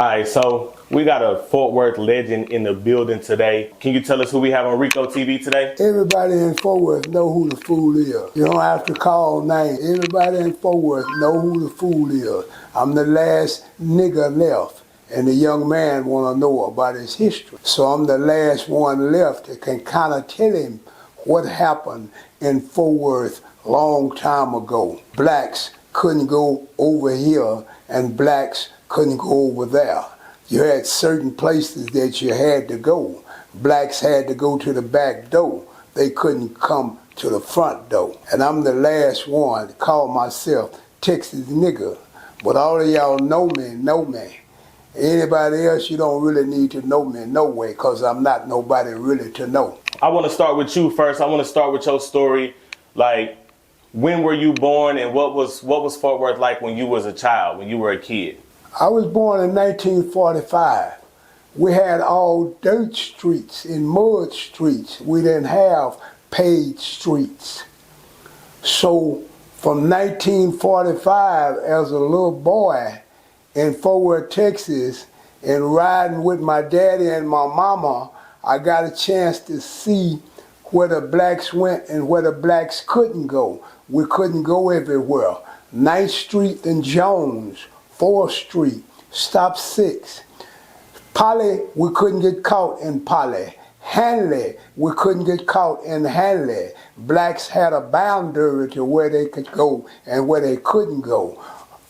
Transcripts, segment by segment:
All right, so we got a Fort Worth legend in the building today. Can you tell us who we have on Rico TV today? Everybody in Fort Worth know who the fool is. You don't have to call names. Everybody in Fort Worth know who the fool is. I'm the last nigga left, and the young man want to know about his history. So I'm the last one left that can kind of tell him what happened in Fort Worth a long time ago. Blacks couldn't go over here, and blacks couldn't go over there. You had certain places that you had to go. Blacks had to go to the back door. They couldn't come to the front door. And I'm the last one to call myself Texas nigga. But all of y'all know me. Anybody else, you don't really need to know me no way, because I'm not nobody really to know. I want to start with you first. I want to start with your story. Like, when were you born, and what was Fort Worth like when you was a child, when you were a kid? I was born in 1945. We had all dirt streets and mud streets. We didn't have paved streets. So from 1945, as a little boy in Fort Worth, Texas, and riding with my daddy and my mama, I got a chance to see where the blacks went and where the blacks couldn't go. We couldn't go everywhere. 9th Street and Jones, 4th Street, Stop 6. Poly, we couldn't get caught in Poly. Hanley, we couldn't get caught in Hanley. Blacks had a boundary to where they could go and where they couldn't go.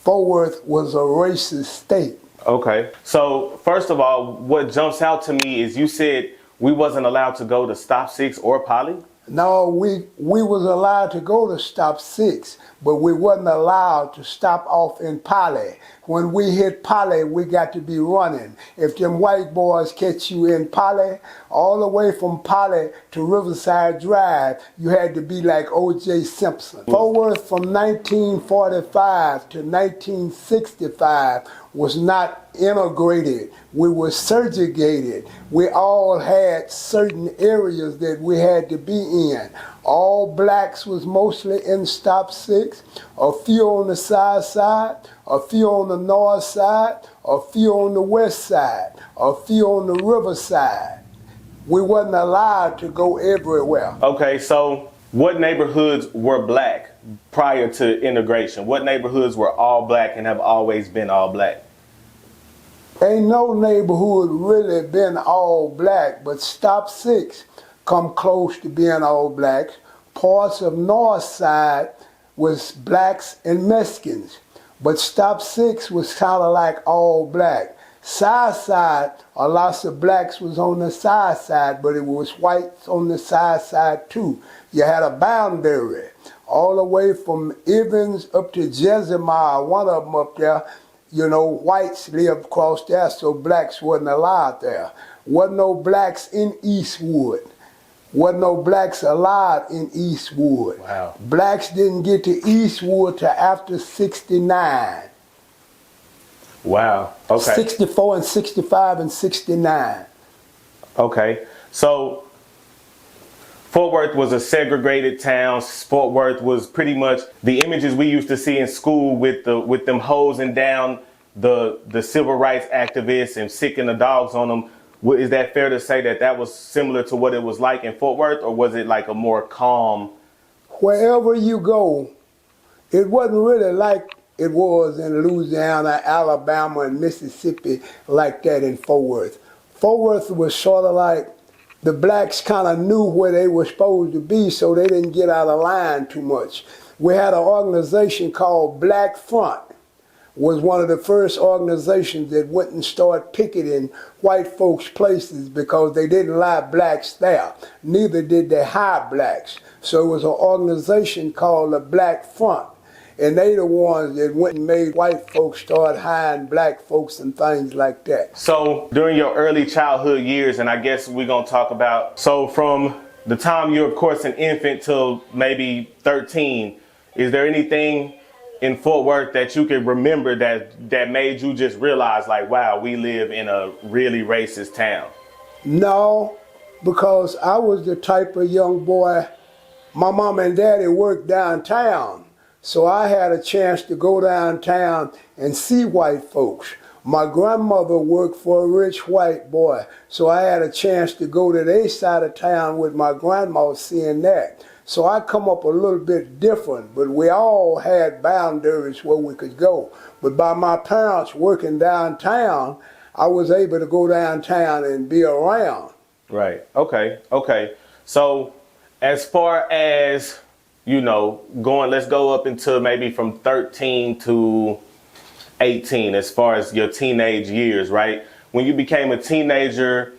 Fort Worth was a racist state. Okay, so first of all, what jumps out to me is you said we wasn't allowed to go to Stop 6 or Poly? No, we was allowed to go to Stop 6, but we wasn't allowed to stop off in Poly. When we hit Poly, we got to be running. If them white boys catch you in Poly, all the way from Poly to Riverside Drive, you had to be like O.J. Simpson. Fort Worth from 1945 to 1965 was not integrated. We were segregated. We all had certain areas that we had to be in. All blacks was mostly in Stop 6, a few on the south side, a few on the north side, a few on the west side, a few on the river side. We wasn't allowed to go everywhere. Okay, so what neighborhoods were black prior to integration? What neighborhoods were all black and have always been all black? Ain't no neighborhood really been all black, but Stop 6 come close to being all black. Parts of north side was blacks and Mexicans, but Stop 6 was kind of like all black. South side, a lot of blacks was on the south side, but it was whites on the south side too. You had a boundary all the way from Evans up to Jezemiah, one of them up there. You know, whites lived across there, so blacks wasn't allowed there. Wasn't no blacks in Eastwood. Wasn't no blacks allowed in Eastwood. Wow. Blacks didn't get to Eastwood till after 69. Wow, okay. 64 and 65 and 69. Okay, so Fort Worth was a segregated town. Fort Worth was pretty much the images we used to see in school with them hosing down the civil rights activists and sicking the dogs on them. Is that fair to say that was similar to what it was like in Fort Worth, or was it like a more calm? Wherever you go, it wasn't really like it was in Louisiana, Alabama, and Mississippi like that in Fort Worth. Fort Worth was sort of like the blacks kind of knew where they were supposed to be, so they didn't get out of line too much. We had an organization called Black Front. Was one of the first organizations that went and started picketing white folks' places because they didn't like blacks there. Neither did they hire blacks. So it was an organization called the Black Front. And they the ones that went and made white folks start hiring black folks and things like that. So during your early childhood years, and I guess we're going to talk about, so from the time you're, of course, an infant till maybe 13, is there anything in Fort Worth that you could remember that made you just realize, like, wow, we live in a really racist town? No, because I was the type of young boy, my mom and daddy worked downtown. So I had a chance to go downtown and see white folks. My grandmother worked for a rich white boy, so I had a chance to go to their side of town with my grandma seeing that. So I come up a little bit different, but we all had boundaries where we could go. But by my parents working downtown, I was able to go downtown and be around. Right. Okay. Okay. So as far as, let's go up into maybe from 13 to 18, as far as your teenage years, right? When you became a teenager,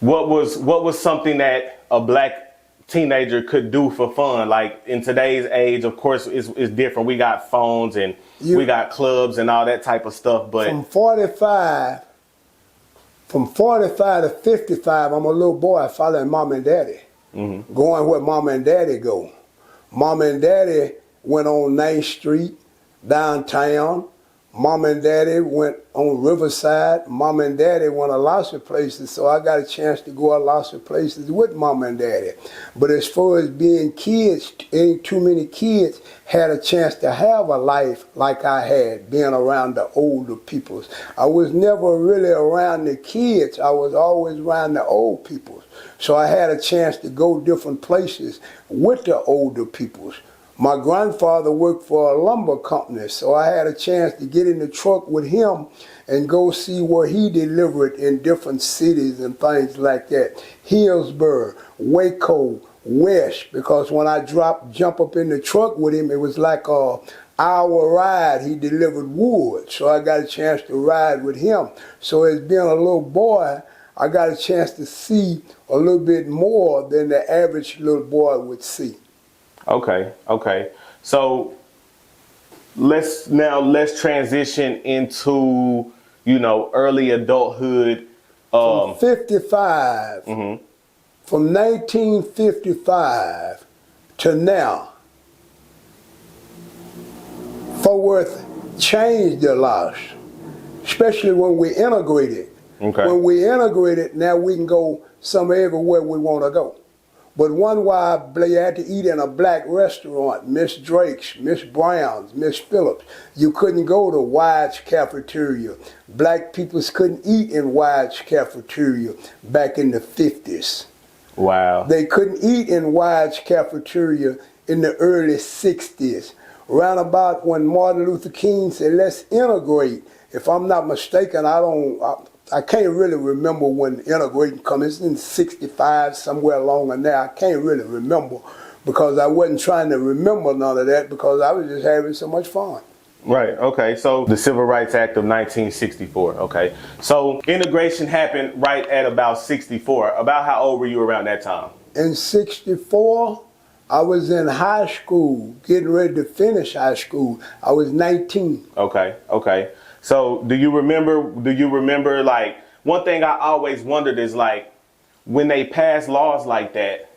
what was something that a black teenager could do for fun? Like in today's age, of course, it's different. We got phones and we got clubs and all that type of stuff. But from 45 to 55, I'm a little boy following mom and daddy, going where mom and daddy go. Mom and daddy went on 9th Street, downtown. Mom and daddy went on Riverside. Mom and daddy went a lot of places, so I got a chance to go a lot of places with mom and daddy. But as far as being kids, ain't too many kids had a chance to have a life like I had, being around the older peoples. I was never really around the kids. I was always around the old peoples. So I had a chance to go different places with the older peoples. My grandfather worked for a lumber company, so I had a chance to get in the truck with him and go see where he delivered in different cities and things like that. Hillsborough, Waco, West, because when I jump up in the truck with him, it was like a hour ride. He delivered wood, so I got a chance to ride with him. So as being a little boy, I got a chance to see a little bit more than the average little boy would see. Okay. So let's transition into, early adulthood. From 55, from 1955 to now, Fort Worth changed a lot, especially when we integrated. Okay. When we integrated, now we can go somewhere everywhere we want to go. But one while you had to eat in a black restaurant, Miss Drake's, Miss Brown's, Miss Phillips. You couldn't go to White's cafeteria. Black people couldn't eat in White's cafeteria back in the 50s. Wow. They couldn't eat in White's cafeteria in the early 60s. Round about when Martin Luther King said, let's integrate. If I'm not mistaken, I can't really remember when integrating come. It's in 65, somewhere along in there. I can't really remember because I wasn't trying to remember none of that because I was just having so much fun. Right, okay. So the Civil Rights Act of 1964, okay. So integration happened right at about 64. About how old were you around that time? In 64, I was in high school, getting ready to finish high school. I was 19. Okay. So do you remember like, one thing I always wondered is like, when they pass laws like that,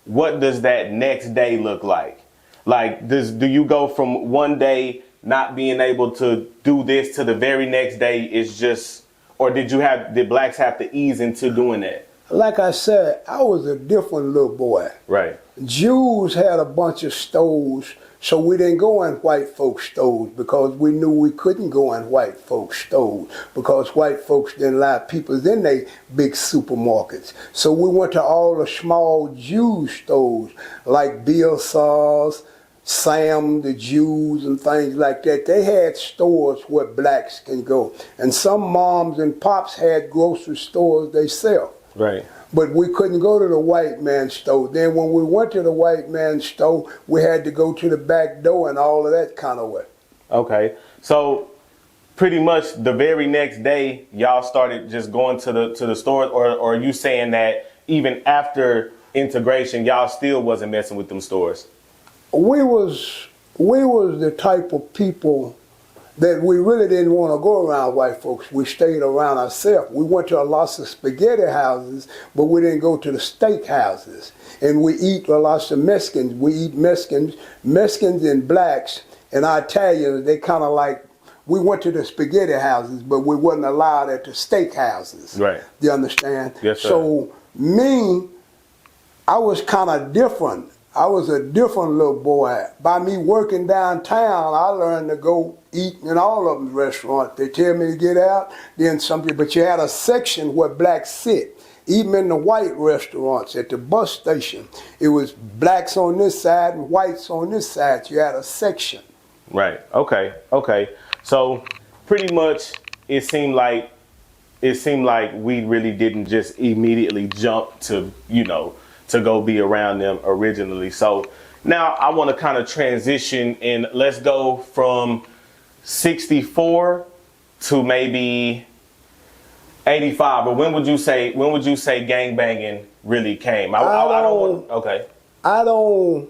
what does that next day look like? Like, do you go from one day not being able to do this to the very next day is just, or did blacks have to ease into doing that? Like I said, I was a different little boy. Right. Jews had a bunch of stores, so we didn't go in white folks' stores because we knew we couldn't go in white folks' stores because white folks didn't allow people in their big supermarkets. So we went to all the small Jew stores like Bill Saw's, Sam the Jews and things like that. They had stores where blacks can go. And some moms and pops had grocery stores themselves. Right. But we couldn't go to the white man's store. Then when we went to the white man's store, we had to go to the back door and all of that kind of way. Okay. So pretty much the very next day, y'all started just going to the store, or are you saying that even after integration, y'all still wasn't messing with them stores? We was the type of people that we really didn't want to go around white folks. We stayed around ourselves. We went to a lot of spaghetti houses, but we didn't go to the steak houses. And we eat a lot of Mexicans. We eat Mexicans and blacks and Italians. They kind of like, we went to the spaghetti houses, but we wasn't allowed at the steak houses. Right. Do you understand? Yes, sir. So me, I was kind of different. I was a different little boy. By me working downtown, I learned to go eat in all of them restaurants. They tell me to get out, then something. But you had a section where blacks sit. Even in the white restaurants at the bus station, it was blacks on this side and whites on this side. You had a section. Right. Okay. Okay. So pretty much it seemed like we really didn't just immediately jump to, to go be around them originally. So now I want to kind of transition and let's go from 64 to maybe 85. But when would you say gangbanging really came? Okay. I don't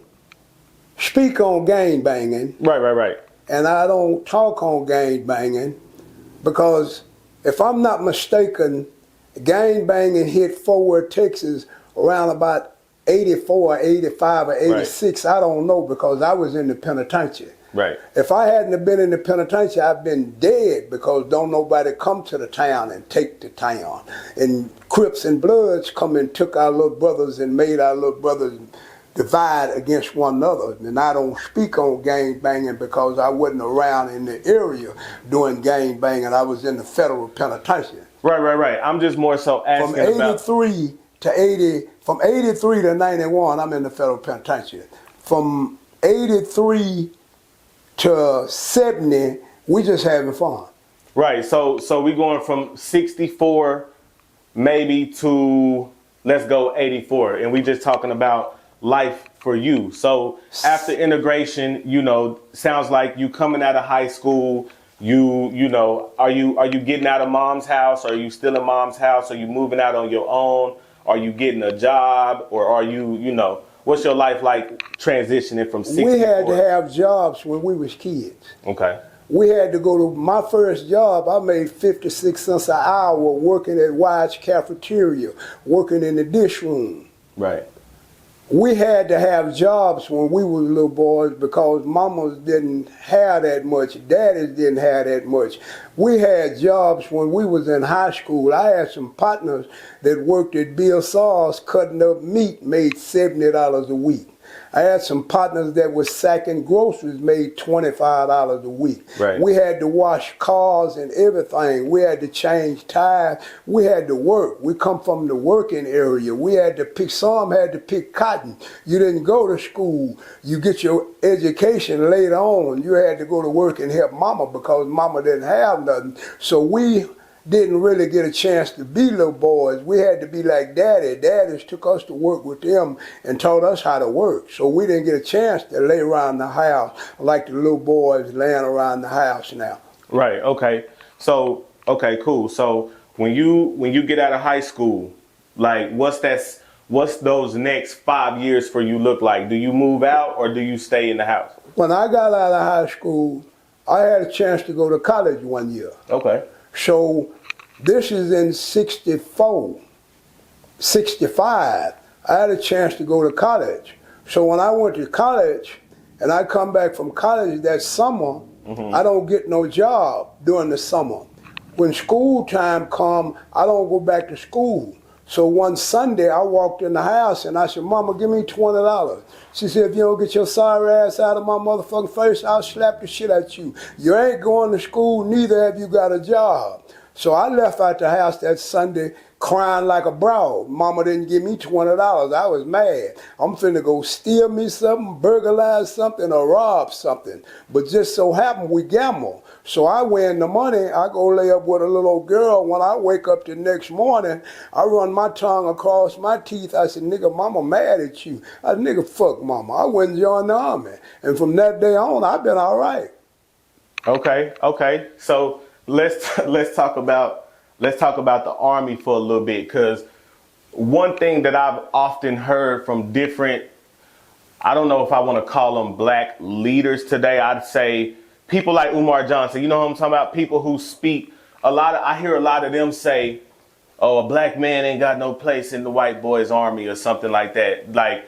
speak on gangbanging. Right. And I don't talk on gangbanging because if I'm not mistaken, gangbanging hit Fort Worth, Texas around about 84, 85, or 86. Right. I don't know because I was in the penitentiary. Right. If I hadn't have been in the penitentiary, I'd been dead because don't nobody come to the town and take the town. And Crips and Bloods come and took our little brothers and made our little brothers divide against one another. And I don't speak on gang banging because I wasn't around in the area doing gang banging. I was in the federal penitentiary. Right. I'm just more so asking from 83 to 91, I'm in the federal penitentiary. From 83 to 70, we just having fun. Right. So we going from 64 maybe to, let's go 84. And we just talking about life for you. So after integration, sounds like you coming out of high school, are you getting out of mom's house? Are you still in mom's house? Are you moving out on your own? Are you getting a job? Or are you, what's your life like transitioning from 64? We had to have jobs when we was kids. Okay. We had to go to my first job. I made 56 cents an hour working at White's cafeteria, working in the dish room. Right. We had to have jobs when we were little boys because mamas didn't have that much, daddies didn't have that much. We had jobs when we was in high school. I had some partners that worked at Bill Saw's cutting up meat, made $70 a week. I had some partners that was sacking groceries, made $25 a week. Right. We had to wash cars and everything. We had to change tires. We had to work. We come from the working area. We had to pick, some had to pick cotton. You didn't go to school. You get your education later on. You had to go to work and help mama because mama didn't have nothing. So we didn't really get a chance to be little boys. We had to be like daddy. Daddies took us to work with them and taught us how to work. So we didn't get a chance to lay around the house like the little boys laying around the house now. Right, okay. So, okay, cool. So when you get out of high school, like what's those next 5 years for you look like? Do you move out or do you stay in the house? When I got out of high school, I had a chance to go to college one year. Okay. So this is in 64, 65. I had a chance to go to college. So when I went to college and I come back from college that summer, I don't get no job during the summer. When school time come, I don't go back to school. So one Sunday I walked in the house and I said, Mama, give me $20. She said, if you don't get your sorry ass out of my motherfucking face, I'll slap the shit out you. You ain't going to school, neither have you got a job. So I left out the house that Sunday crying like a broad. Mama didn't give me $20. I was mad. I'm finna go steal me something, burglarize something, or rob something. But just so happened we gamble. So I win the money. I go lay up with a little old girl. When I wake up the next morning, I run my tongue across my teeth. I said, nigga, mama mad at you. I said, nigga, fuck mama. I went and joined the army. And from that day on, I've been all right. Okay. So let's talk about the Army for a little bit, because one thing that I've often heard from different, I don't know if I want to call them black leaders today, I'd say people like Umar Johnson, you know what I'm talking about? People who speak I hear a lot of them say, oh, a black man ain't got no place in the white boys' army or something like that. Like,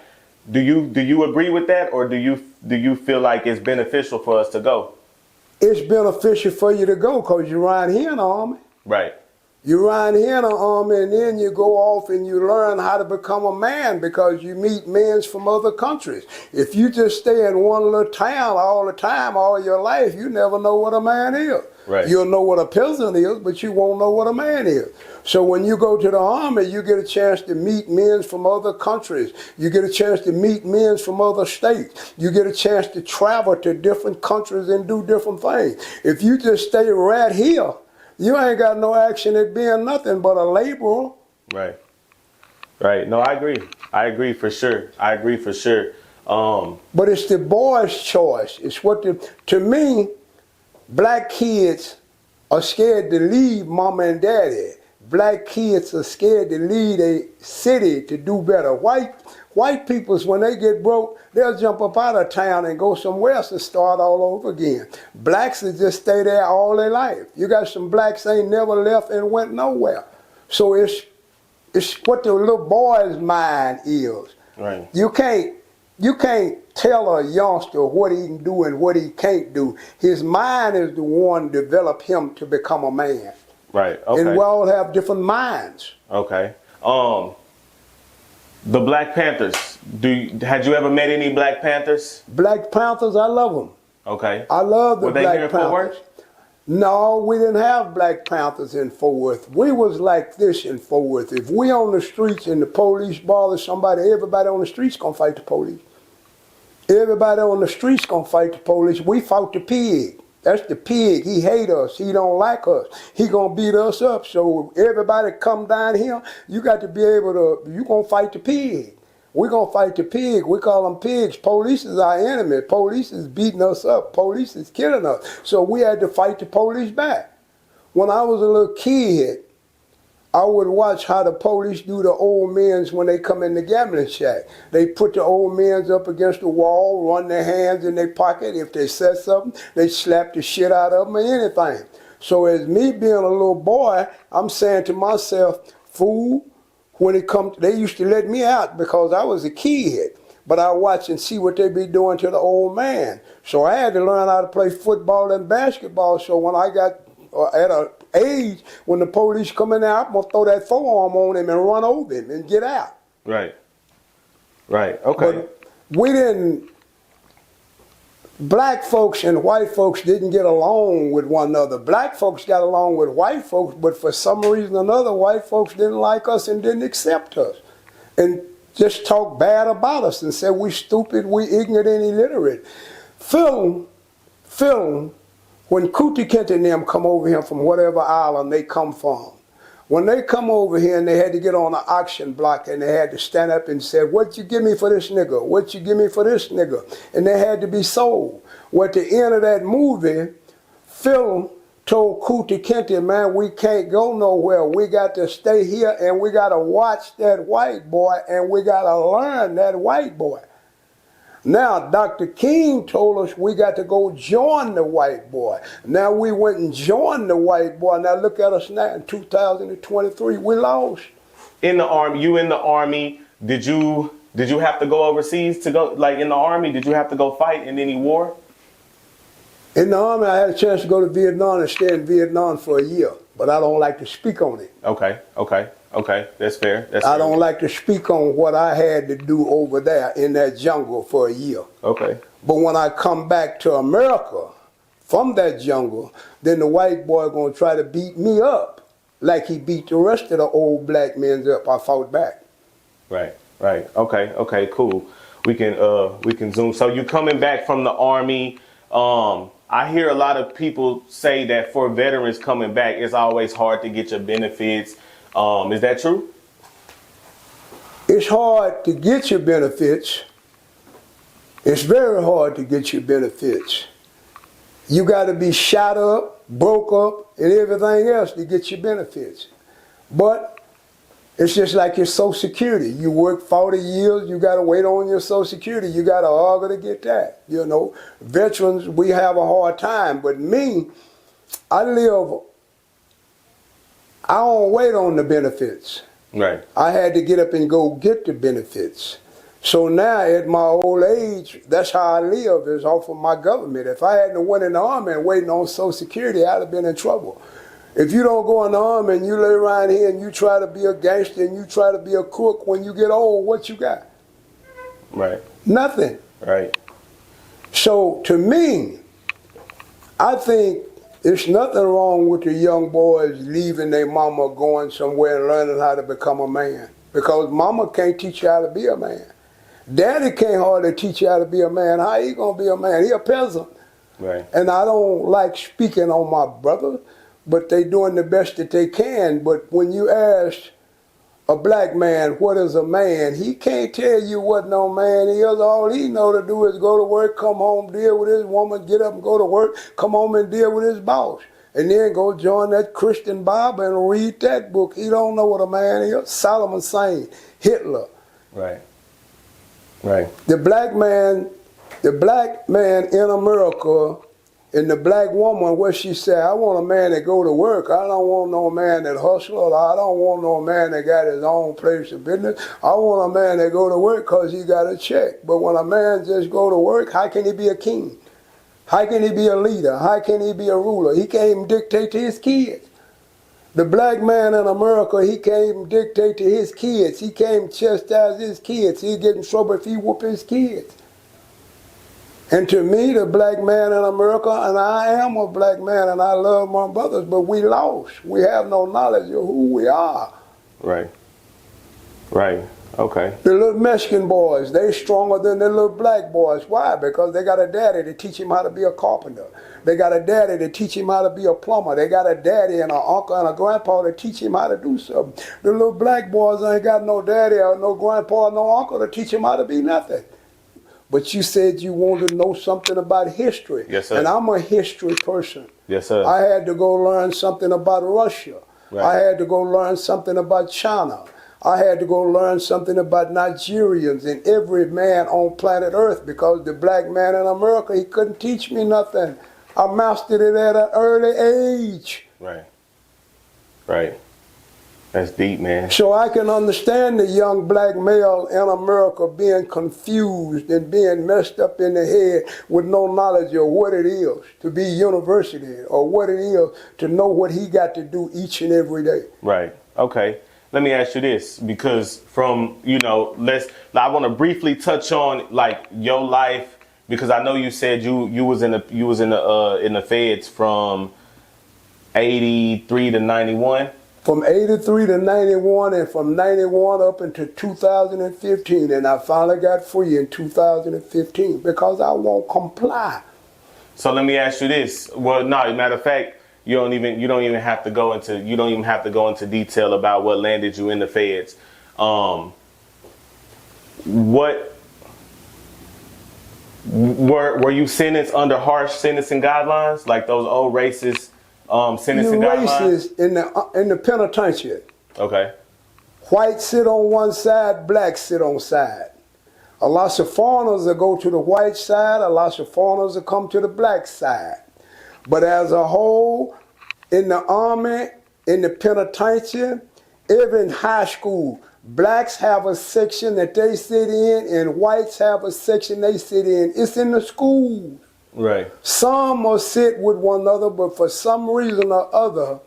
do you agree with that, or do you feel like it's beneficial for us to go? It's beneficial for you to go because you're right here in the army. Right. You run here in the army, and then you go off and you learn how to become a man because you meet men from other countries. If you just stay in one little town all the time, all your life, you never know what a man is. Right. You'll know what a peasant is, but you won't know what a man is. So when you go to the army, you get a chance to meet men from other countries. You get a chance to meet men from other states. You get a chance to travel to different countries and do different things. If you just stay right here, you ain't got no action at being nothing but a laborer. Right. Right. No, I agree. I agree for sure. I agree for sure. But it's the boy's choice. It's what to me, black kids are scared to leave mama and daddy. Black kids are scared to leave a city to do better. White peoples, when they get broke, they'll jump up out of town and go somewhere else and start all over again. Blacks will just stay there all their life. You got some blacks ain't never left and went nowhere. So it's what the little boy's mind is. Right. You can't tell a youngster what he can do and what he can't do. His mind is the one to develop him to become a man. Right. Okay. And we all have different minds. Okay. The Black Panthers. Had you ever met any Black Panthers? Black Panthers, I love them. Okay. I love the Were they Black here in Fort Panthers. Worth? No, we didn't have Black Panthers in Fort Worth. We was like this in Fort Worth. If we on the streets and the police bother somebody, everybody on the streets gonna fight the police. Everybody on the streets gonna fight the police. We fought the pig. That's the pig. He hate us. He don't like us. He gonna beat us up. So everybody come down here, you got to be able to, you gonna fight the pig. We gonna fight the pig. We call them pigs. Police is our enemy. Police is beating us up. Police is killing us. So we had to fight the police back. When I was a little kid, I would watch how the police do the old men when they come in the gambling shack. They put the old men up against the wall, run their hands in their pocket. If they said something, they slap the shit out of them or anything. So as me being a little boy, I'm saying to myself, fool, when it comes, they used to let me out because I was a kid. But I watch and see what they be doing to the old man. So I had to learn how to play football and basketball. So when I got at an age when the police come in there, I'm gonna throw that forearm on him and run over him and get out. Right. Right. Okay. But we didn't. Black folks and white folks didn't get along with one another. Black folks got along with white folks, but for some reason or another, white folks didn't like us and didn't accept us, and just talked bad about us and said we stupid, we ignorant and illiterate. Film. When Kuti Kent and them come over here from whatever island they come from, when they come over here and they had to get on an auction block and they had to stand up and say, what you give me for this nigga? What you give me for this nigga? And they had to be sold. Well, at the end of that movie, Phil told Kuti Kent, man, we can't go nowhere. We got to stay here and we got to watch that white boy and we got to learn that white boy. Now, Dr. King told us we got to go join the white boy. Now we went and joined the white boy. Now look at us now in 2023. We lost. In the army, did you have to go overseas to go, like in the army, did you have to go fight in any war? In the army, I had a chance to go to Vietnam and stay in Vietnam for a year, but I don't like to speak on it. Okay. That's fair. I don't like to speak on what I had to do over there in that jungle for a year. Okay. But when I come back to America from that jungle, then the white boy gonna try to beat me up like he beat the rest of the old black men up. I fought back. Right. Okay, cool. We can zoom. So you coming back from the army, I hear a lot of people say that for veterans coming back, it's always hard to get your benefits. Is that true? It's hard to get your benefits. It's very hard to get your benefits. You got to be shot up, broke up, and everything else to get your benefits. But it's just like your Social Security. You work 40 years, you got to wait on your Social Security. You got to argue to get that. You know, veterans, we have a hard time. But me, I don't wait on the benefits. Right. I had to get up and go get the benefits. So now at my old age, that's how I live, is off of my government. If I hadn't went in the army and waiting on Social Security, I'd have been in trouble. If you don't go in the army and you lay around here and you try to be a gangster and you try to be a crook, when you get old, what you got? Right. Nothing. Right. So to me, I think there's nothing wrong with the young boys leaving their mama, going somewhere and learning how to become a man. Because mama can't teach you how to be a man. Daddy can't hardly teach you how to be a man. How he gonna be a man? He a peasant. Right. And I don't like speaking on my brother, but they doing the best that they can. But when you ask a black man what is a man, he can't tell you what no man is. All he know to do is go to work, come home, deal with his woman, get up and go to work, come home and deal with his boss. And then go join that Christian Bible and read that book. He don't know what a man is. Solomon saying, Hitler. Right. Right. The black man in America, and the black woman, what she said, I want a man that go to work. I don't want no man that hustle. I don't want no man that got his own place of business. I want a man that go to work because he got a check. But when a man just go to work, how can he be a king? How can he be a leader? How can he be a ruler? He can't even dictate to his kids. The black man in America, he can't even dictate to his kids. He can't even chastise his kids. He get in trouble if he whoop his kids. And to me, the black man in America, and I am a black man and I love my brothers, but we lost. We have no knowledge of who we are. Right. Right. Okay. The little Mexican boys, they stronger than the little black boys. Why? Because they got a daddy to teach him how to be a carpenter. They got a daddy to teach him how to be a plumber. They got a daddy and an uncle and a grandpa to teach him how to do something. The little black boys ain't got no daddy or no grandpa or no uncle to teach him how to be nothing. But you said you wanted to know something about history. Yes, sir. And I'm a history person. Yes, sir. I had to go learn something about Russia. Right. I had to go learn something about China. I had to go learn something about Nigerians and every man on planet Earth, because the black man in America, he couldn't teach me nothing. I mastered it at an early age. Right. Right. That's deep, man. So I can understand the young black male in America being confused and being messed up in the head with no knowledge of what it is to be university or what it is to know what he got to do each and every day. Right. Okay. Let me ask you this, because from, I want to briefly touch on like your life, because I know you said you was in the feds from 83 to 91. From 83 to 91, and from 91 up into 2015, and I finally got free in 2015 because I won't comply. So let me ask you this. Well, no, matter of fact, you don't even have to go into detail about what landed you in the feds. What were you sentenced under harsh sentencing guidelines, like those old racist sentencing guidelines? Racist in the penitentiary. Okay. Whites sit on one side, blacks sit on side. A lot of foreigners will go to the white side, a lot of foreigners will come to the black side. But as a whole, in the army, in the penitentiary, even in high school, blacks have a section that they sit in and whites have a section they sit in. It's in the schools. Right. Some will sit with one another, but for some reason or other,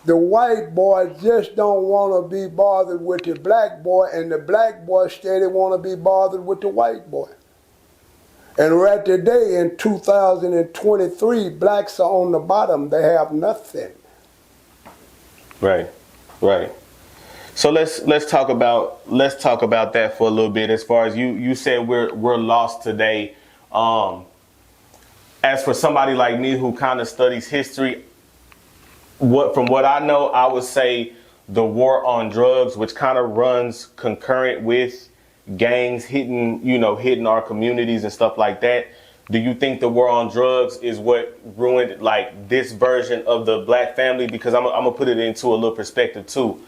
the white boy just don't want to be bothered with the black boy, and the black boy steady want to be bothered with the white boy. And right today in 2023, blacks are on the bottom. They have nothing. Right. Right. So let's talk about that for a little bit. As far as you said, we're lost today. As for somebody like me who kind of studies history, from what I know, I would say the war on drugs, which kind of runs concurrent with gangs hitting our communities and stuff like that. Do you think the war on drugs is what ruined like this version of the black family? Because I'm gonna put it into a little perspective too.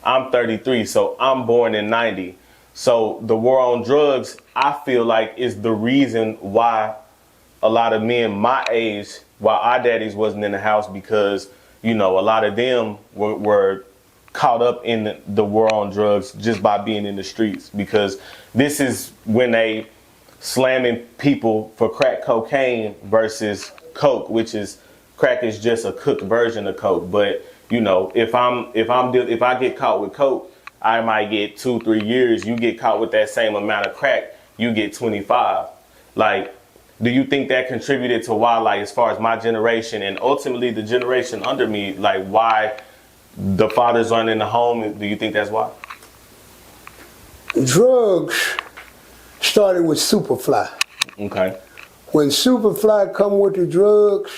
I'm 33, so I'm born in 90. So the war on drugs, I feel like, is the reason why a lot of men my age, why our daddies wasn't in the house, because, a lot of them were caught up in the war on drugs just by being in the streets, because this is when they slamming people for crack cocaine versus coke, which is crack is just a cooked version of coke. But you know, if I get caught with coke, I might get 2-3 years. You get caught with that same amount of crack, you get 25. Like, do you think that contributed to why, like, as far as my generation and ultimately the generation under me, like, why the fathers aren't in the home? Do you think that's why? Drugs started with Superfly. Okay. When Superfly come with the drugs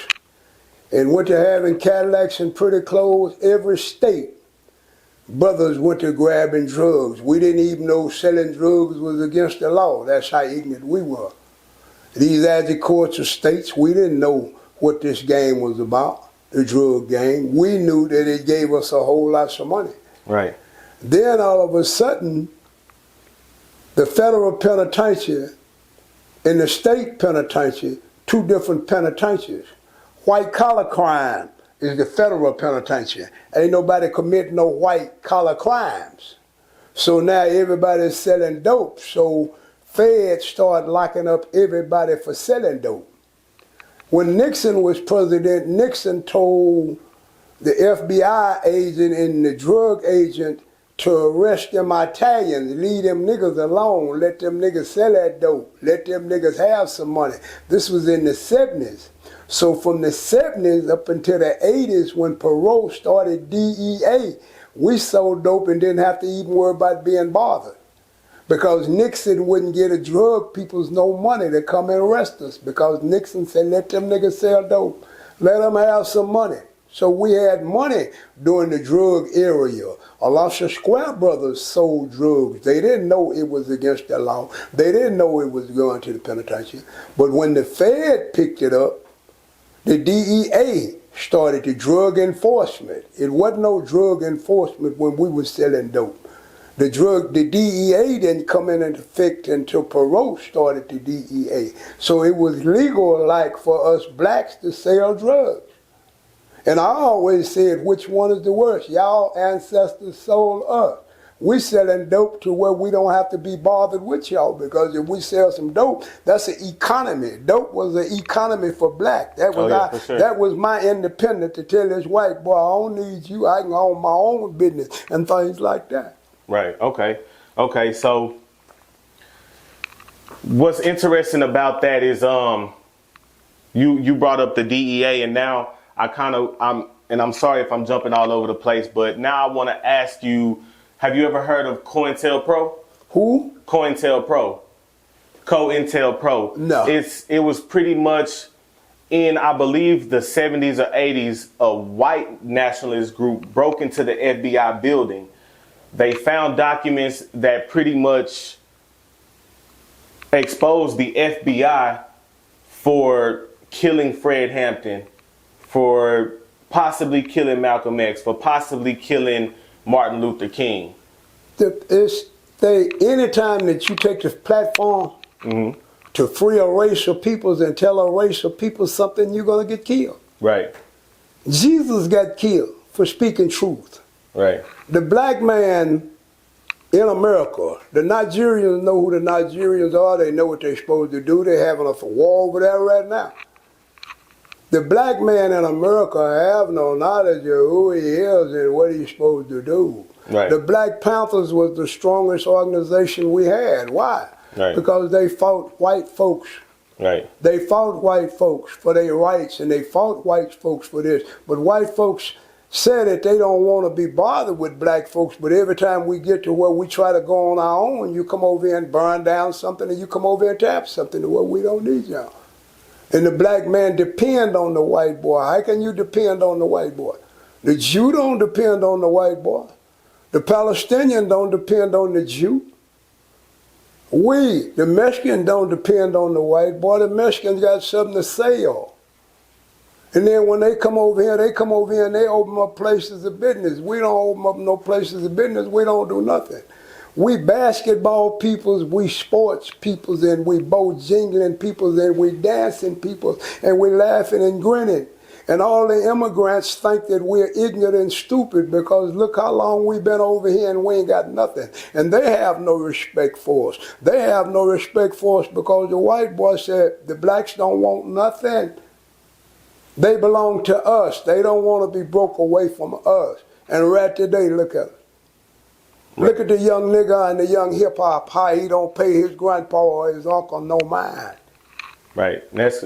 and went to having Cadillacs and pretty clothes, every state, brothers went to grabbing drugs. We didn't even know selling drugs was against the law. That's how ignorant we were. These adjunct courts of states, we didn't know what this game was about, the drug game. We knew that it gave us a whole lot of money. Right. Then all of a sudden, the federal penitentiary and the state penitentiary, two different penitentiaries. White collar crime is the federal penitentiary. Ain't nobody committing no white collar crimes. So now everybody's selling dope. So feds started locking up everybody for selling dope. When Nixon was president, Nixon told the FBI agent and the drug agent to arrest them Italians, leave them niggas alone, let them niggas sell that dope, let them niggas have some money. This was in the 70s. So from the 70s up until the 80s when Perot started DEA, we sold dope and didn't have to even worry about being bothered. Because Nixon wouldn't get a drug people's no money to come and arrest us. Because Nixon said, let them niggas sell dope. Let them have some money. So we had money during the drug area. Alasha Square brothers sold drugs. They didn't know it was against the law. They didn't know it was going to the penitentiary. But when the Fed picked it up, the DEA started the drug enforcement. It wasn't no drug enforcement when we were selling dope. The DEA didn't come in effect until Perot started the DEA. So it was legal like for us blacks to sell drugs. And I always said, which one is the worst? Y'all ancestors sold us. We selling dope to where we don't have to be bothered with y'all, because if we sell some dope, that's an economy. Dope was an economy for black. That was that was my independence to tell this white boy, I don't need you. I can own my own business and things like that. Right. Okay. Okay. So what's interesting about that is you brought up the DEA, and now I'm sorry if I'm jumping all over the place, but now I want to ask you, have you ever heard of COINTELPRO? Who? COINTELPRO. COINTELPRO. No. It was pretty much in, I believe, the 70s or 80s, a white nationalist group broke into the FBI building. They found documents that pretty much exposed the FBI for killing Fred Hampton, for possibly killing Malcolm X, for possibly killing Martin Luther King. Anytime that you take this platform to free a race of peoples and tell a race of people something, you're going to get killed. Right. Jesus got killed for speaking truth. Right. The black man in America, the Nigerians know who the Nigerians are. They know what they're supposed to do. They're having a war over there right now. The black man in America have no knowledge of who he is and what he's supposed to do. Right. The Black Panthers was the strongest organization we had. Why? Right. Because they fought white folks. Right. They fought white folks for their rights, and they fought white folks for this. But white folks said that they don't want to be bothered with black folks, but every time we get to where we try to go on our own, you come over here and burn down something, and you come over here and tap something to where we don't need y'all. And the black man depend on the white boy. How can you depend on the white boy? The Jew don't depend on the white boy. The Palestinian don't depend on the Jew. We, the Mexicans, don't depend on the white boy. The Mexicans got something to sell. And then when they come over here and they open up places of business. We don't open up no places of business. We don't do nothing. We basketball peoples, we sports peoples, and we bow jingling peoples, and we dancing peoples, and we laughing and grinning. And all the immigrants think that we're ignorant and stupid because look how long we've been over here and we ain't got nothing. And they have no respect for us. They have no respect for us because the white boy said the blacks don't want nothing. They belong to us. They don't want to be broke away from us. And right today, look at it. Look at the young nigga and the young hip hop, how he don't pay his grandpa or his uncle no mind. Right. That's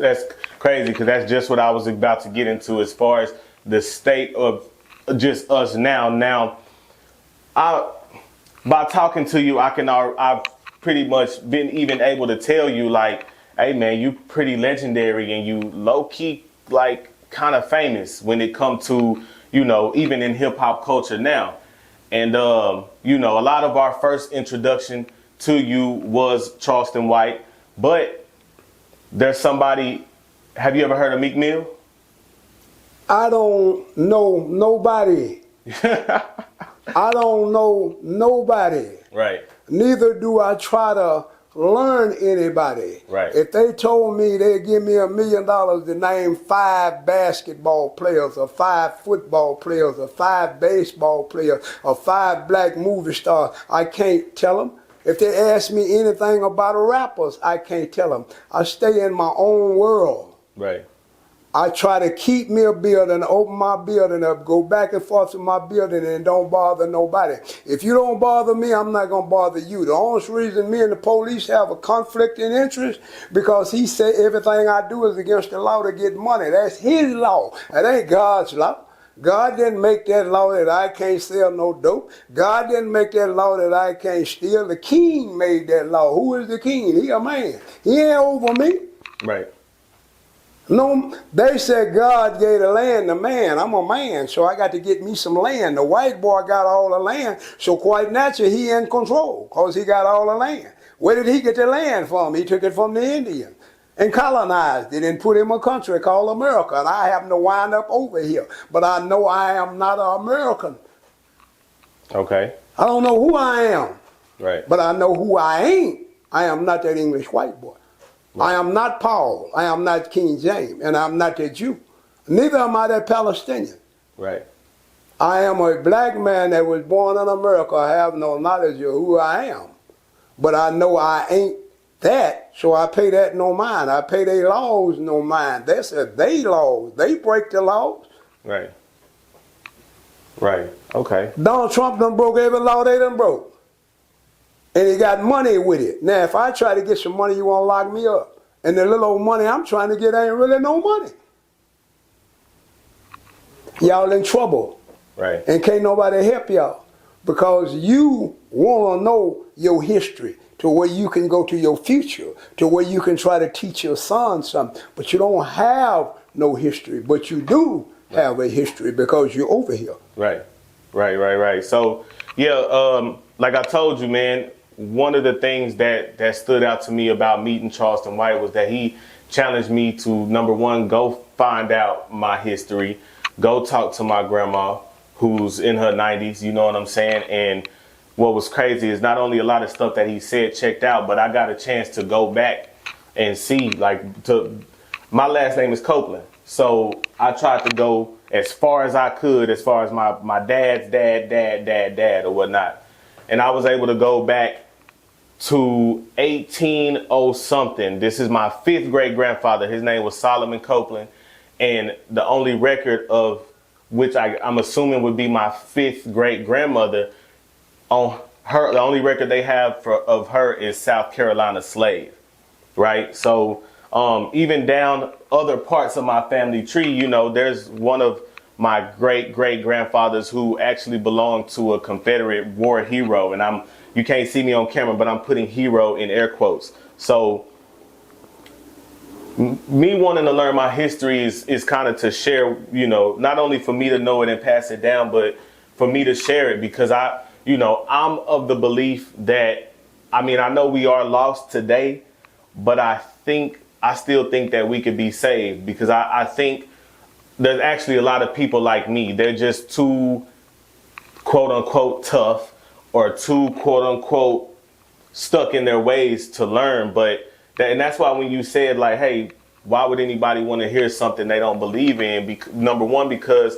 crazy, because that's just what I was about to get into as far as the state of just us now. Now, by talking to you, I've pretty much been even able to tell you, like, hey man, you pretty legendary and you low key, like, kind of famous when it comes to, even in hip hop culture now. And, a lot of our first introduction to you was Charleston White, but there's somebody, have you ever heard of Meek Mill? I don't know nobody. I don't know nobody. Right. Neither do I try to learn anybody. Right. If they told me they'd give me $1 million to name 5 basketball players or 5 football players or 5 baseball players or 5 black movie stars, I can't tell them. If they ask me anything about rappers, I can't tell them. I stay in my own world. Right. I try to keep me a building, open my building up, go back and forth to my building and don't bother nobody. If you don't bother me, I'm not going to bother you. The only reason me and the police have a conflict in interest, because he said everything I do is against the law to get money. That's his law. That ain't God's law. God didn't make that law that I can't sell no dope. God didn't make that law that I can't steal. The king made that law. Who is the king? He a man. He ain't over me. Right. No, they said God gave the land to man. I'm a man, so I got to get me some land. The white boy got all the land, so quite naturally he in control, because he got all the land. Where did he get the land from? He took it from the Indian and colonized it and put him a country called America. And I happen to wind up over here, but I know I am not an American. Okay. I don't know who I am, Right. but I know who I ain't. I am not that English white boy. I am not Paul, I am not King James, and I'm not that Jew. Neither am I that Palestinian. Right. I am a black man that was born in America. I have no knowledge of who I am. But I know I ain't that, so I pay that no mind. I pay their laws no mind. That's they laws. They break the laws. Right. Right. Okay. Donald Trump done broke every law they done broke. And he got money with it. Now, if I try to get some money, you want to lock me up. And the little old money I'm trying to get ain't really no money. Y'all in trouble. Right. And can't nobody help y'all. Because you want to know your history to where you can go to your future, to where you can try to teach your son something. But you don't have no history. But you do have a history because you're over here. Right. Right. So, yeah, like I told you, man, one of the things that stood out to me about meeting Charleston White was that he challenged me to, number one, go find out my history, go talk to my grandma who's in her 90s, you know what I'm saying? And what was crazy is not only a lot of stuff that he said checked out, but I got a chance to go back and see, my last name is Copeland. So I tried to go as far as I could, as far as my dad's dad or whatnot. And I was able to go back to 1800 something. This is my 5th great grandfather. His name was Solomon Copeland. And the only record of which I'm assuming would be my 5th great grandmother, on her, the only record they have of her is South Carolina Slave. Right. So even down other parts of my family tree, there's one of my great grandfathers who actually belonged to a Confederate war hero. And you can't see me on camera, but I'm putting hero in air quotes. So me wanting to learn my history is kind of to share, not only for me to know it and pass it down, but for me to share it, because I'm of the belief that, I know we are lost today, but I still think that we could be saved, because I think there's actually a lot of people like me. They're just too, quote unquote, tough, or too, quote unquote, stuck in their ways to learn. And that's why when you said, like, hey, why would anybody want to hear something they don't believe in? Number one, because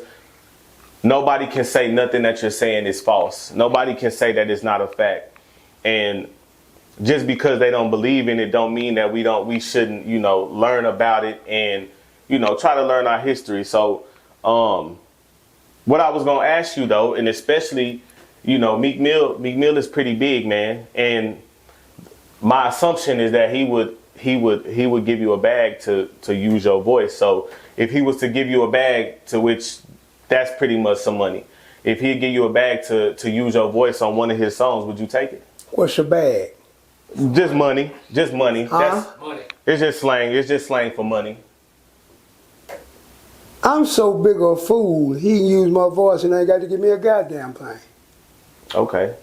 nobody can say nothing that you're saying is false. Nobody can say that it's not a fact. And just because they don't believe in it don't mean that we shouldn't, learn about it and try to learn our history. So, what I was gonna ask you though, and especially, Meek Mill is pretty big, man, and my assumption is that he would give you a bag to use your voice. So if he was to give you a bag, to which that's pretty much some money. If he'd give you a bag to use your voice on one of his songs, would you take it? What's a bag? Just money. Just money. Huh? That's money. It's just slang. It's just slang for money. I'm so big a fool, he can use my voice and ain't got to give me a goddamn thing. Okay.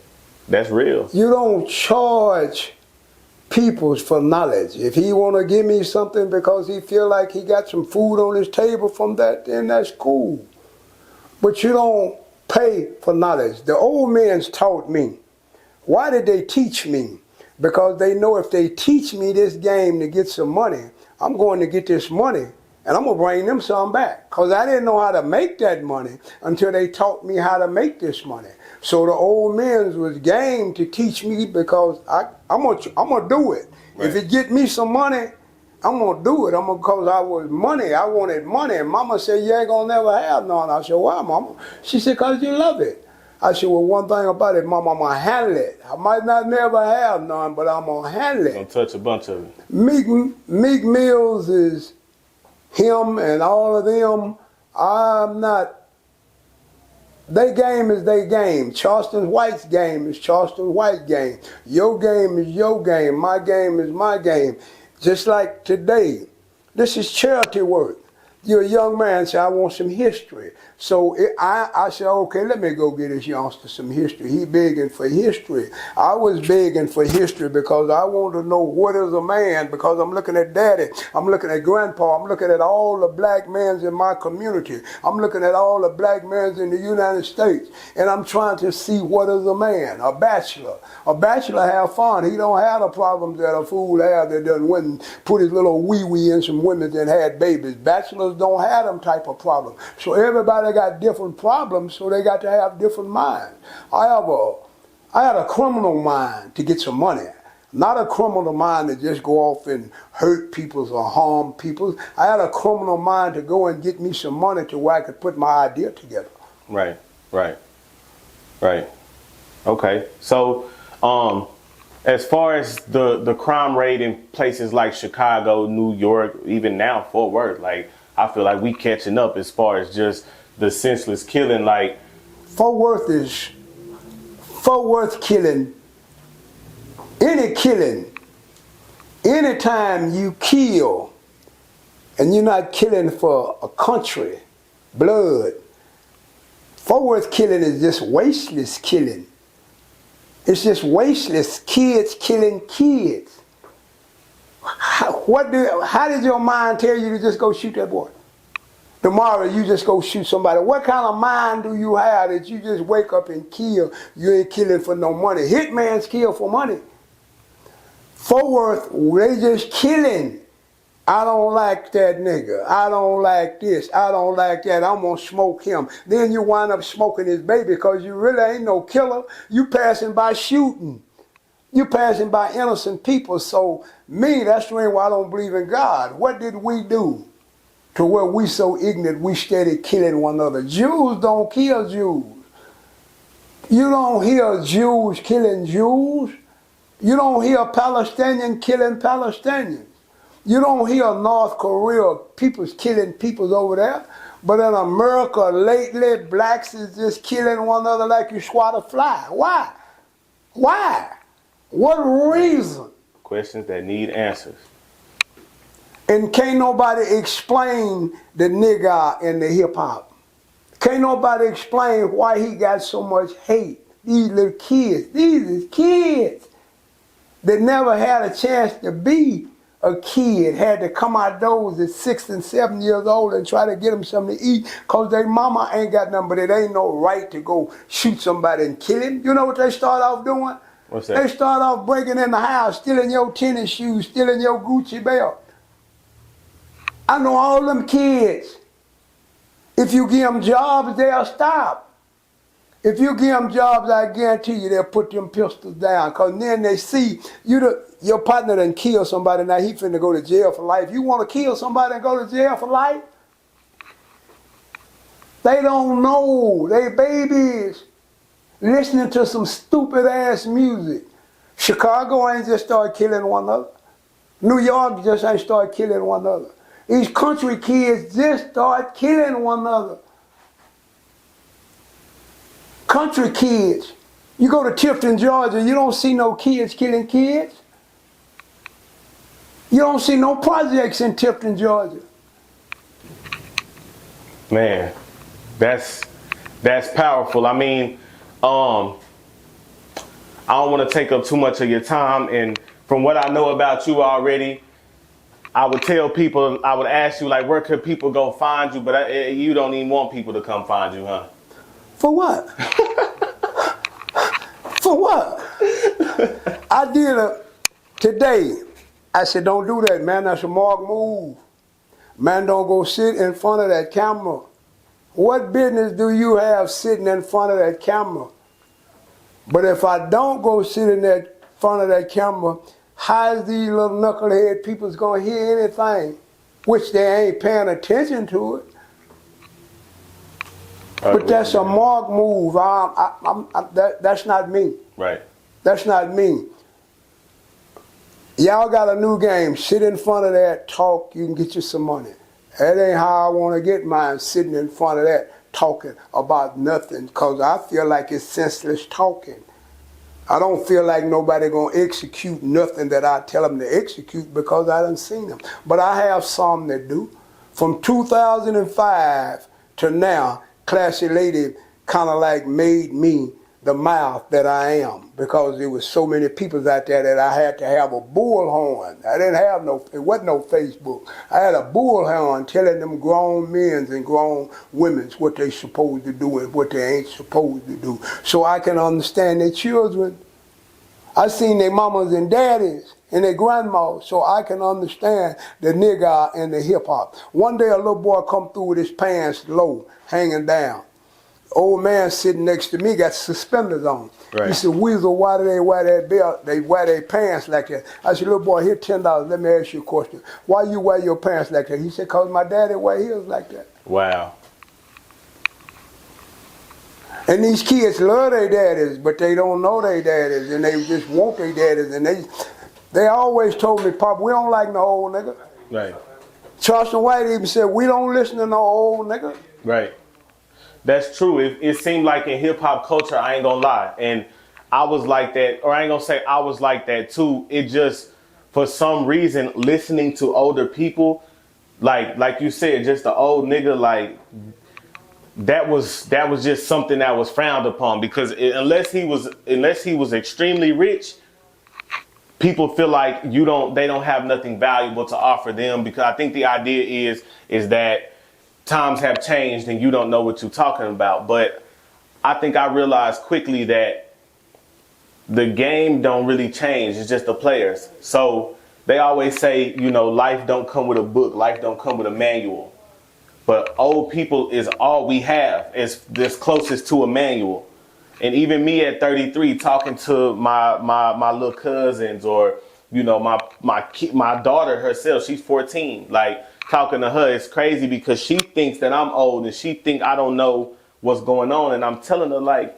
That's real. You don't charge people for knowledge. If he want to give me something because he feel like he got some food on his table from that, then that's cool. But you don't pay for knowledge. The old men's taught me. Why did they teach me? Because they know if they teach me this game to get some money, I'm going to get this money and I'm going to bring them some back. Because I didn't know how to make that money until they taught me how to make this money. So the old men was game to teach me because I'm gonna do it. Right. If it get me some money, I'm gonna do it. Because I wanted money. And Mama said, you ain't gonna never have none. I said, why, Mama? She said, because you love it. I said, well, one thing about it, Mama, I'm gonna handle it. I might not never have none, but I'm gonna handle it. Gonna touch a bunch of it. Meek Mills is him and all of them. I'm not. Their game is their game. Charleston Whites' game is Charleston White game. Your game is your game. My game is my game. Just like today, this is charity work. You're a young man, say, I want some history. So I said, okay, let me go get this youngster some history. He begging for history. I was begging for history because I want to know what is a man, because I'm looking at daddy, I'm looking at grandpa, I'm looking at all the black men in my community. I'm looking at all the black men in the United States, and I'm trying to see what is a man, a bachelor. A bachelor have fun. He don't have the problems that a fool have that done went and put his little wee-wee in some women that had babies. Bachelors don't have them type of problems. So everybody got different problems, so they got to have different minds. I had a criminal mind to get some money. Not a criminal mind to just go off and hurt people or harm people. I had a criminal mind to go and get me some money to where I could put my idea together. Right. Okay. So, as far as the crime rate in places like Chicago, New York, even now Fort Worth, like, I feel like we catching up as far as just the senseless killing. Like, Fort Worth killing, anytime you kill, and you're not killing for a country, blood, Fort Worth killing is just wasteless killing. It's just wasteless, kids killing kids. How did your mind tell you to just go shoot that boy? Tomorrow you just go shoot somebody. What kind of mind do you have that you just wake up and kill? You ain't killing for no money. Hitmans kill for money. Fort Worth, they just killing. I don't like that nigga. I don't like this. I don't like that. I'm gonna smoke him. Then you wind up smoking his baby because you really ain't no killer. You passing by shooting. You passing by innocent people. So me, that's the reason why I don't believe in God. What did we do to where we so ignorant we steady killing one another? Jews don't kill Jews. You don't hear Jews killing Jews. You don't hear Palestinians killing Palestinians. You don't hear North Korea people's killing peoples over there. But in America lately, blacks is just killing one another like you swat a fly. Why? Why? What reason? Questions that need answers. And can't nobody explain the nigga in the hip hop. Can't nobody explain why he got so much hate. These little kids, these kids that never had a chance to be a kid, had to come outdoors at 6 and 7 years old and try to get them something to eat because their mama ain't got nothing, but it ain't no right to go shoot somebody and kill him. You know what they start off doing? What's that? They start off breaking in the house, stealing your tennis shoes, stealing your Gucci belt. I know all them kids. If you give them jobs, they'll stop. If you give them jobs, I guarantee you they'll put them pistols down. Because then they see your partner done kill somebody, now he finna go to jail for life. You want to kill somebody and go to jail for life? They don't know. They babies listening to some stupid ass music. Chicago ain't just started killing one another. New York just ain't started killing one another. These country kids just start killing one another. Country kids. You go to Tifton, Georgia, you don't see no kids killing kids. You don't see no projects in Tifton, Georgia. Man, that's powerful. I mean, I don't want to take up too much of your time, and from what I know about you already, I would tell people, I would ask you, like, where could people go find you, but you don't even want people to come find you, huh? For what? For what? I did today. I said, don't do that, man. That's a mark move. Man, don't go sit in front of that camera. What business do you have sitting in front of that camera? But if I don't go sit in that front of that camera, how is these little knucklehead people's gonna hear anything? Which they ain't paying attention to it. But that's a mark move. That's not me. Right. That's not me. Y'all got a new game. Sit in front of that, talk, you can get you some money. That ain't how I want to get mine, sitting in front of that, talking about nothing, because I feel like it's senseless talking. I don't feel like nobody going to execute nothing that I tell them to execute because I done seen them. But I have some that do. From 2005 to now, Classy Lady kind of like made me the mouth that I am, because there was so many people out there that I had to have a bullhorn. I didn't have it wasn't no Facebook. I had a bullhorn telling them grown men and grown women what they supposed to do and what they ain't supposed to do, so I can understand their children. I seen their mamas and daddies and their grandmas, so I can understand the nigga and the hip hop. One day a little boy come through with his pants low, hanging down. Old man sitting next to me got suspenders on. Right. He said, Weasel, why do they wear that belt? They wear their pants like that. I said, little boy, here $10. Let me ask you a question. Why you wear your pants like that? He said, because my daddy wear his like that. Wow. And these kids love their daddies, but they don't know their daddies, and they just want their daddies. And they always told me, Pop, we don't like no old nigga. Right. Charleston Whites even said, we don't listen to no old nigga. Right. That's true. It seemed like in hip hop culture, I ain't gonna lie, and I was like that, or I ain't gonna say I was like that too. It just, for some reason, listening to older people, like you said, just the old nigga, like that was just something that was frowned upon, because unless he was extremely rich, people feel like they don't have nothing valuable to offer them, because I think the idea is that times have changed and you don't know what you're talking about. But I think I realized quickly that the game don't really change. It's just the players. So they always say, life don't come with a book. Life don't come with a manual. But old people is all we have. It's this closest to a manual. And even me at 33 talking to my little cousins, or, my daughter herself, she's 14, like, talking to her, it's crazy because she thinks that I'm old and she think I don't know what's going on. And I'm telling her like,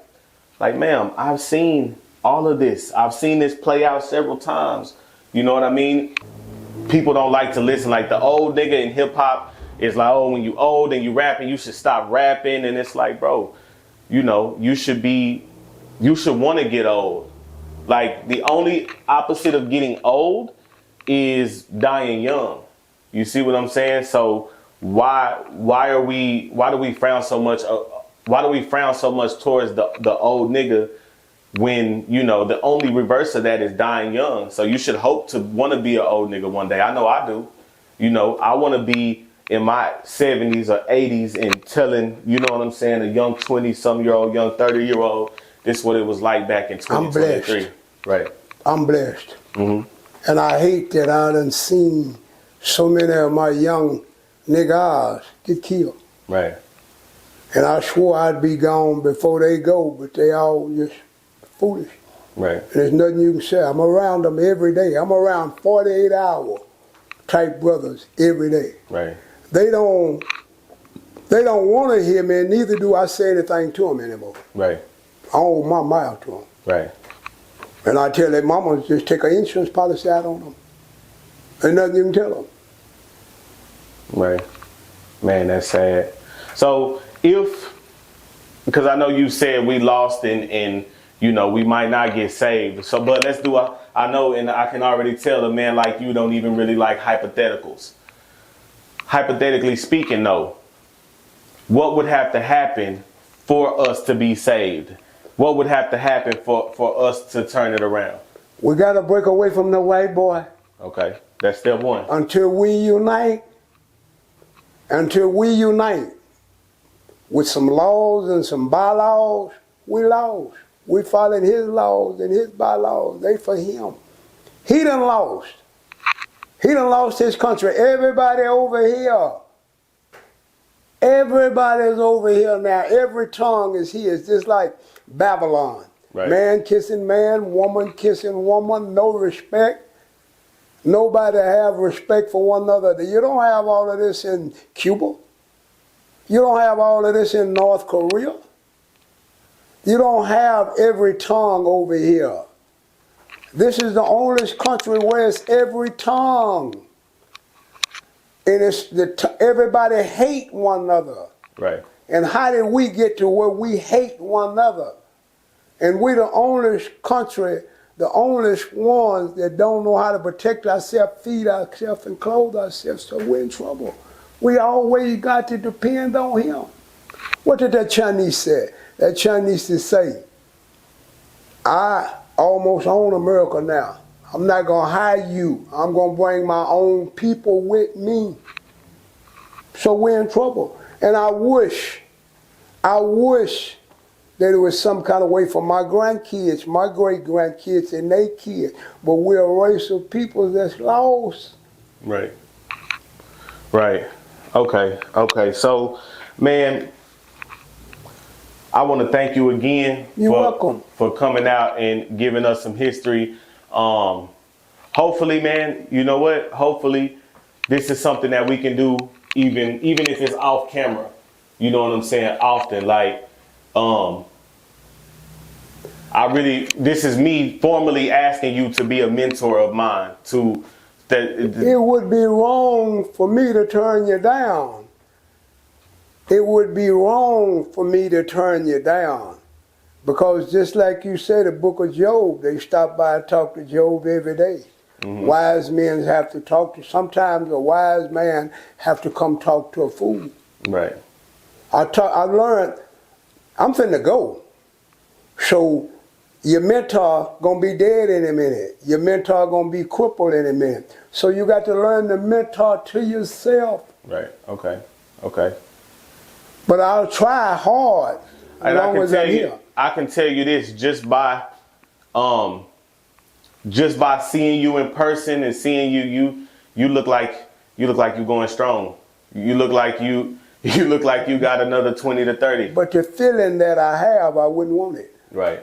ma'am, I've seen all of this. I've seen this play out several times. You know what I mean? People don't like to listen. Like the old nigga in hip hop is like, oh, when you old and you rapping, you should stop rapping. And it's like, bro, you should want to get old. Like the only opposite of getting old is dying young. You see what I'm saying? So why do we frown so much? Why do we frown so much towards the old nigga when the only reverse of that is dying young? So you should hope to want to be an old nigga one day. I know I do. I want to be in my 70s or 80s and telling, what I'm saying, a young 20-some-year-old, young 30-year-old, this is what it was like back in 2023. I'm blessed. Right. I'm blessed. Mm-hmm. And I hate that I done seen so many of my young niggas get killed. Right. And I swore I'd be gone before they go, but they all just foolish. Right. And there's nothing you can say. I'm around them every day. I'm around 48-hour type brothers every day. Right. They don't want to hear me, and neither do I say anything to them anymore. Right. I open my mouth to them. Right. And I tell their mamas, just take an insurance policy out on them. Ain't nothing you can tell them. Right. Man, that's sad. So because I know you said we lost and you know, we might not get saved. So, but let's do I know, and I can already tell a man like you don't even really like hypotheticals. Hypothetically speaking, though, what would have to happen for us to be saved? What would have to happen for us to turn it around? We got to break away from the white boy. Okay, that's step one. Until we unite with some laws and some bylaws, we lost. We following his laws and his bylaws. They for him. He done lost. He done lost his country. Everybody over here. Everybody's over here now. Every tongue is his, just like Babylon. Right. Man kissing man, woman kissing woman, no respect. Nobody have respect for one another. You don't have all of this in Cuba. You don't have all of this in North Korea. You don't have every tongue over here. This is the only country where it's every tongue. And it's everybody hate one another. Right. And how did we get to where we hate one another? And we're the only country, the only ones that don't know how to protect ourselves, feed ourselves, and clothe ourselves, so we're in trouble. We always got to depend on him. What did that Chinese say? That Chinese to say, I almost own America now. I'm not going to hire you. I'm going to bring my own people with me. So we're in trouble. And I wish that it was some kind of way for my grandkids, my great-grandkids, and their kids. But we're a race of people that's lost. Right. Right. Okay. So, man, I want to thank you again. You're welcome. For coming out and giving us some history. Hopefully, man, you know what? Hopefully, this is something that we can do even if it's off camera. You know what I'm saying? Often, like, this is me formally asking you to be a mentor of mine. It would be wrong for me to turn you down. It would be wrong for me to turn you down. Because just like you said, the book of Job, they stop by and talk to Job every day. Mm-hmm. Wise men have to talk to, sometimes a wise man have to come talk to a fool. Right. I learned, I'm finna go. So your mentor gonna be dead in a minute. Your mentor gonna be crippled in a minute. So you got to learn to mentor to yourself. Right, okay. But I'll try hard as long as I'm here. I can tell you this just by seeing you in person and seeing you look like you're going strong. You look like you got another 20 to 30. But the feeling that I have, I wouldn't want it. Right.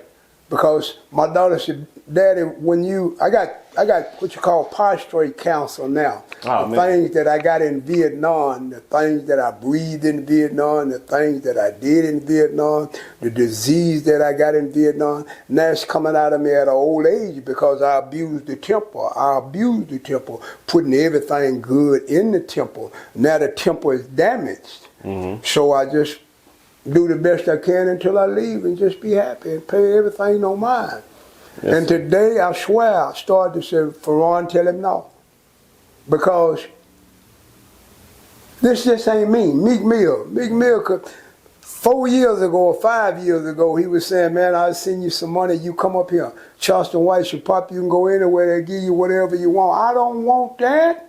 Because my daughter said, Daddy, I got what you call prostrate cancer now. Oh, the things that I got in Vietnam, the things that I breathed in Vietnam, the things that I did in Vietnam, the disease that I got in Vietnam, now it's coming out of me at an old age because I abused the temple. Putting everything good in the temple. Now the temple is damaged. Mm-hmm. So I just do the best I can until I leave and just be happy and pay everything on mine. Yes. And today, I swear, I started to say, Ferron, tell him no. Because this just ain't me. Meek Mill, 4 years ago or 5 years ago, he was saying, man, I'll send you some money, you come up here. Charleston Whites, you can go anywhere, they give you whatever you want. I don't want that.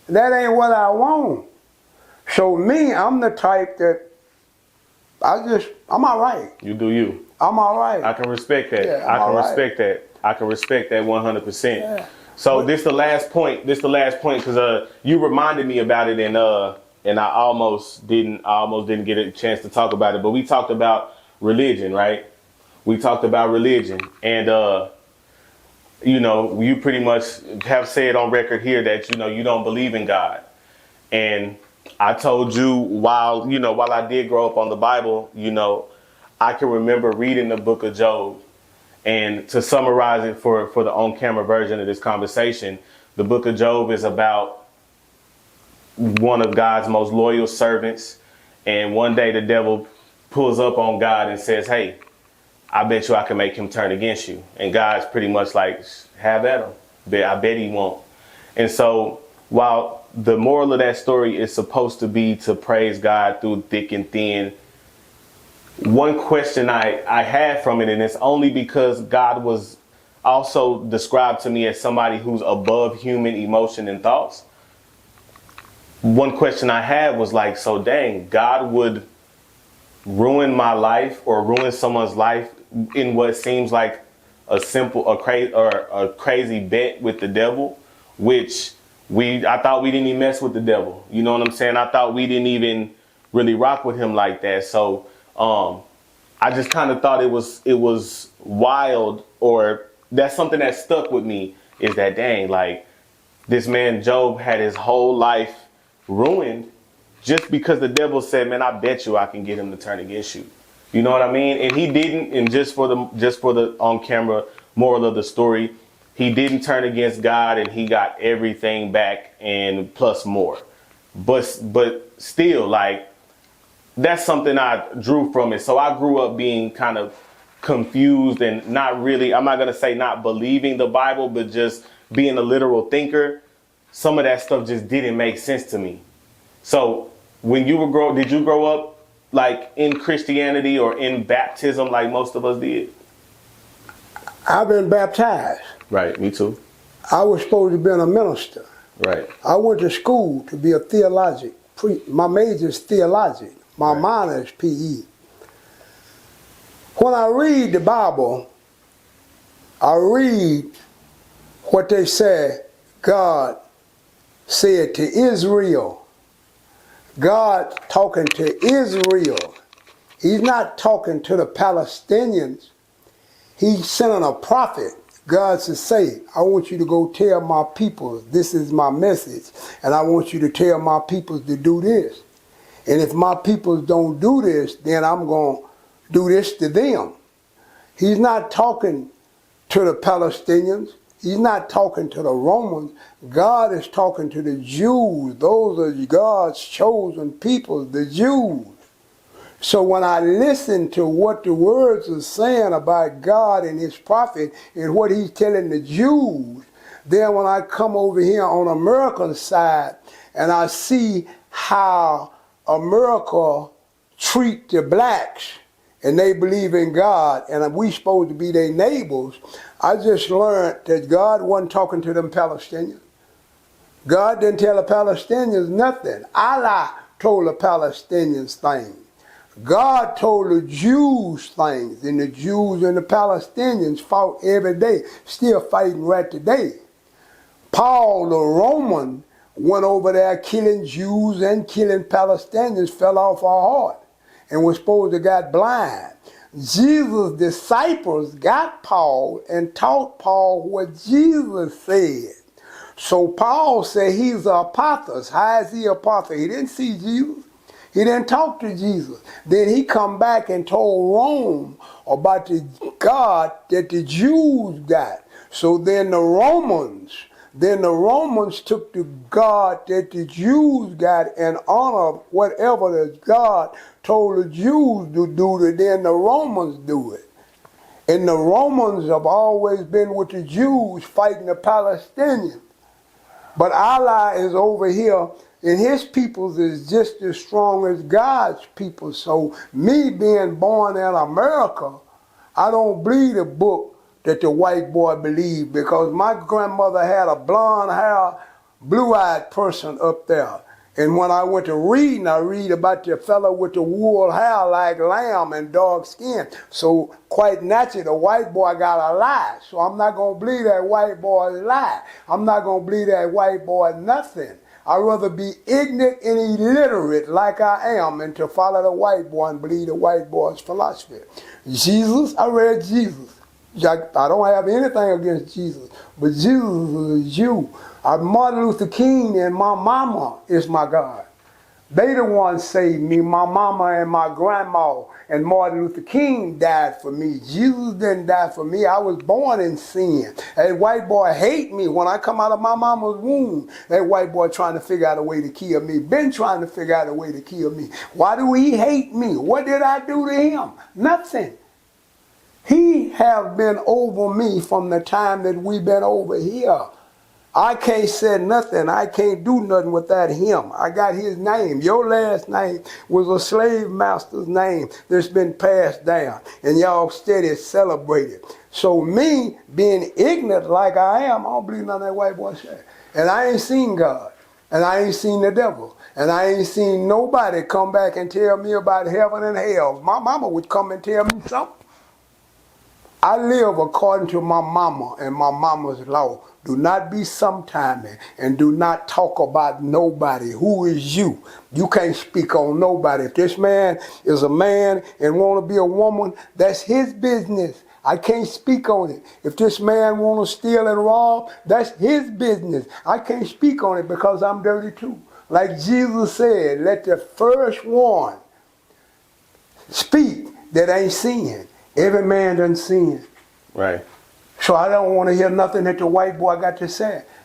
That ain't what I want. So me, I'm the type that I'm all right. You do you. I'm all right. I can respect that. Yeah, I can respect that 100%. Yeah. So this the last point because you reminded me about it in and I almost didn't get a chance to talk about it, but we talked about religion, right? We talked about religion, and you pretty much have said on record here that you don't believe in God. And I told you while I did grow up on the Bible, I can remember reading the book of Job. And to summarize it for the on-camera version of this conversation, the book of Job is about one of God's most loyal servants. And one day the devil pulls up on God and says, hey, I bet you I can make him turn against you. And God's pretty much like, have at him. I bet he won't. And so while the moral of that story is supposed to be to praise God through thick and thin, one question I had from it, and it's only because God was also described to me as somebody who's above human emotion and thoughts. One question I had was like, so dang, God would ruin my life or ruin someone's life in what seems like a crazy bet with the devil, which I thought we didn't even mess with the devil. You know what I'm saying? I thought we didn't even really rock with him like that. So I just kind of thought it was wild, or that's something that stuck with me, is that dang, like this man Job had his whole life ruined just because the devil said, man, I bet you I can get him to turn against you. You know what I mean? And he didn't. And just for the on camera moral of the story, he didn't turn against God, and he got everything back and plus more. But still, like, that's something I drew from it. So I grew up being kind of confused and not really, I'm not going to say not believing the Bible, but just being a literal thinker. Some of that stuff just didn't make sense to me. So when did you grow up like in Christianity or in baptism like most of us did? I've been baptized. Right, me too. I was supposed to be a minister. Right. I went to school to be a theologian. My major is theology. My minor is PE. When I read the Bible, I read what they say God said to Israel. God talking to Israel. He's not talking to the Palestinians. He's sending a prophet. God says, say, I want you to go tell my people, this is my message, and I want you to tell my people to do this. And if my people don't do this, then I'm going to do this to them. He's not talking to the Palestinians. He's not talking to the Romans. God is talking to the Jews. Those are God's chosen people, the Jews. So when I listen to what the words are saying about God and his prophet and what he's telling the Jews, then when I come over here on America's side and I see how America treat the blacks and they believe in God and we supposed to be their neighbors, I just learned that God wasn't talking to them Palestinians. God didn't tell the Palestinians nothing. Allah told the Palestinians things. God told the Jews things, and the Jews and the Palestinians fought every day, still fighting right today. Paul, the Roman, went over there killing Jews and killing Palestinians, fell off our heart, and was supposed to got blind. Jesus' disciples got Paul and taught Paul what Jesus said. So Paul said he's an apostle. How is he an apostle? He didn't see Jesus. He didn't talk to Jesus. Then he come back and told Rome about the God that the Jews got. So then the Romans took the God that the Jews got and honored whatever the God told the Jews to do, then the Romans do it. And the Romans have always been with the Jews fighting the Palestinians. But Allah is over here, and his peoples is just as strong as God's people. So me being born in America, I don't believe the book that the white boy believed, because my grandmother had a blonde hair, blue-eyed person up there. And when I went to reading, I read about the fellow with the wool hair like lamb and dark skin. So quite naturally, the white boy got a lie. So I'm not going to believe that white boy's lie. I'm not going to believe that white boy nothing. I'd rather be ignorant and illiterate like I am and to follow the white boy and believe the white boy's philosophy. Jesus, I read Jesus. I don't have anything against Jesus, but Jesus is you. Martin Luther King and my mama is my God. They the ones saved me, my mama and my grandma. And Martin Luther King died for me. Jesus didn't die for me. I was born in sin. That white boy hate me when I come out of my mama's womb. That white boy trying to figure out a way to kill me. Been trying to figure out a way to kill me. Why do he hate me? What did I do to him? Nothing. He have been over me from the time that we've been over here. I can't say nothing. I can't do nothing without him. I got his name. Your last name was a slave master's name that's been passed down. And y'all steady celebrate it. So me being ignorant like I am, I don't believe none of that white boy said. And I ain't seen God. And I ain't seen the devil. And I ain't seen nobody come back and tell me about heaven and hell. My mama would come and tell me something. I live according to my mama and my mama's law. Do not be sometiming and do not talk about nobody. Who is you? You can't speak on nobody. If this man is a man and want to be a woman, that's his business. I can't speak on it. If this man want to steal and rob, that's his business. I can't speak on it because I'm dirty too. Like Jesus said, let the first one speak that ain't sin. Every man done sin. Right. So I don't want to hear nothing that the white boy got to say.